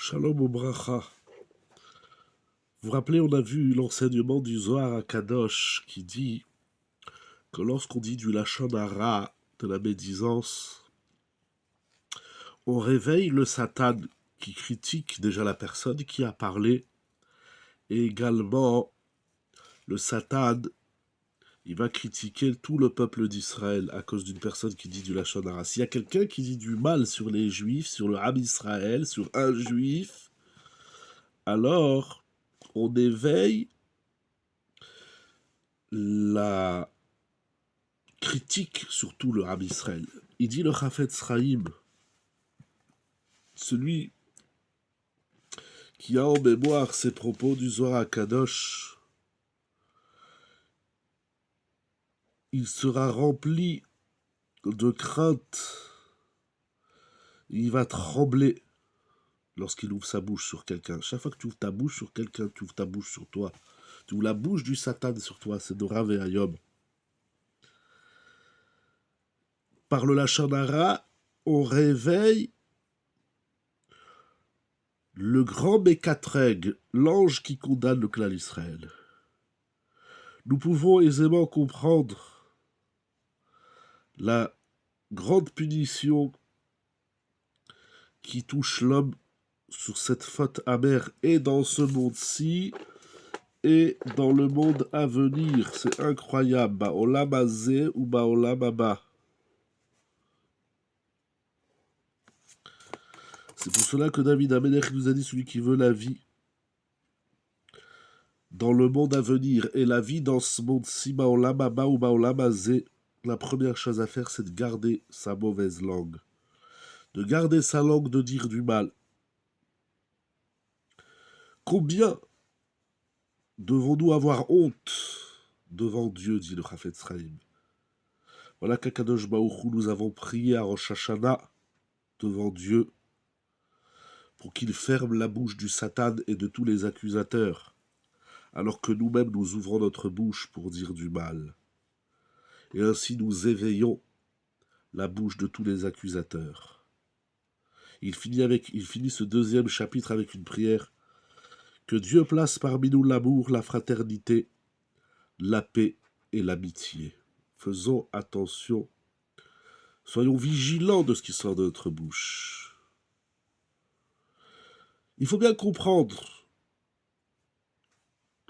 Shalom Obracha. Vous vous rappelez, on a vu l'enseignement du Zohar à Kadosh qui dit que lorsqu'on dit du Lachon Hara, de la médisance, on réveille le Satan qui critique déjà la personne qui a parlé, et également le Satan, il va critiquer tout le peuple d'Israël à cause d'une personne qui dit du Lachon Hara. S'il y a quelqu'un qui dit du mal sur les Juifs, sur le Ham Israël, sur un Juif, alors on éveille la critique surtout le Ham Israël. Il dit le Chafetz Chaim, celui qui a en mémoire ces propos du Zohar Kadosh, il sera rempli de crainte, il va trembler lorsqu'il ouvre sa bouche sur quelqu'un. Chaque fois que tu ouvres ta bouche sur quelqu'un, tu ouvres ta bouche sur toi. Tu ouvres la bouche du Satan sur toi, c'est de Rav et Hayom. Par le Lachon Hara, on réveille le grand Mekatreg, l'ange qui condamne le clan Israël. Nous pouvons aisément comprendre la grande punition qui touche l'homme sur cette faute amère et dans ce monde-ci et dans le monde à venir. C'est incroyable. Ba'olam hazeh ou ba'olam haba. C'est pour cela que David Amelech nous a dit celui qui veut la vie dans le monde à venir et la vie dans ce monde-ci, ba'olam haba ou ba'olam hazeh, la première chose à faire, c'est de garder sa mauvaise langue. De garder sa langue de dire du mal. Combien devons-nous avoir honte devant Dieu, dit le Chafetz Chaim. Voilà qu'Akadosh Baruch Hu, nous avons prié à Rosh Hashanah devant Dieu pour qu'il ferme la bouche du Satan et de tous les accusateurs, alors que nous-mêmes nous ouvrons notre bouche pour dire du mal. Et ainsi nous éveillons la bouche de tous les accusateurs. Il finit ce deuxième chapitre avec une prière. Que Dieu place parmi nous l'amour, la fraternité, la paix et l'amitié. Faisons attention, soyons vigilants de ce qui sort de notre bouche. Il faut bien comprendre,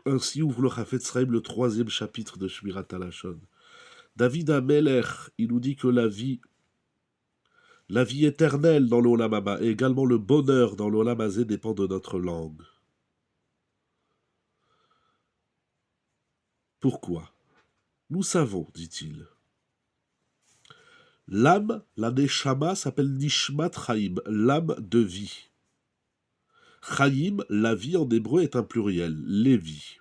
ainsi ouvre le Chafetz Chaim le troisième chapitre de Shmirat HaLashon. David Amelech, il nous dit que la vie éternelle dans l'Olam Haba et également le bonheur dans l'Olam Hazé dépend de notre langue. Pourquoi? Nous savons, dit-il. L'âme, la Neshama, s'appelle Nishmat Chaim, l'âme de vie. Chaim, la vie en hébreu est un pluriel, les vies.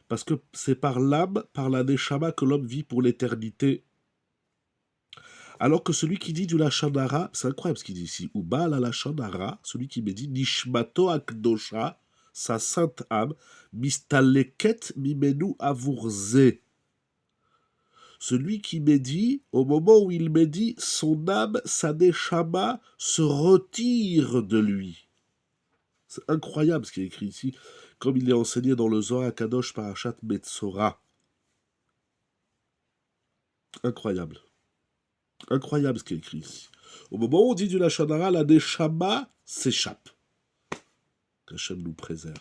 Parce que c'est par l'âme, par la Neshama que l'homme vit pour l'éternité. Alors que celui qui dit du Lachon Hara, c'est incroyable ce qu'il dit ici, ou Baal à Lachon Hara, celui qui médit Nishmato Akdosha, sa sainte âme, Mistaleket Mimenu Avurze. Celui qui médit, au moment où il médit, son âme, sa Neshama, se retire de lui. C'est incroyable ce qui est écrit ici, comme il est enseigné dans le Zohar Kadosh Parashat Metzora. Incroyable. Incroyable ce qui est écrit ici. Au moment où on dit du Lachon Hara, la Neshama s'échappe. Qu'Hachem nous préserve.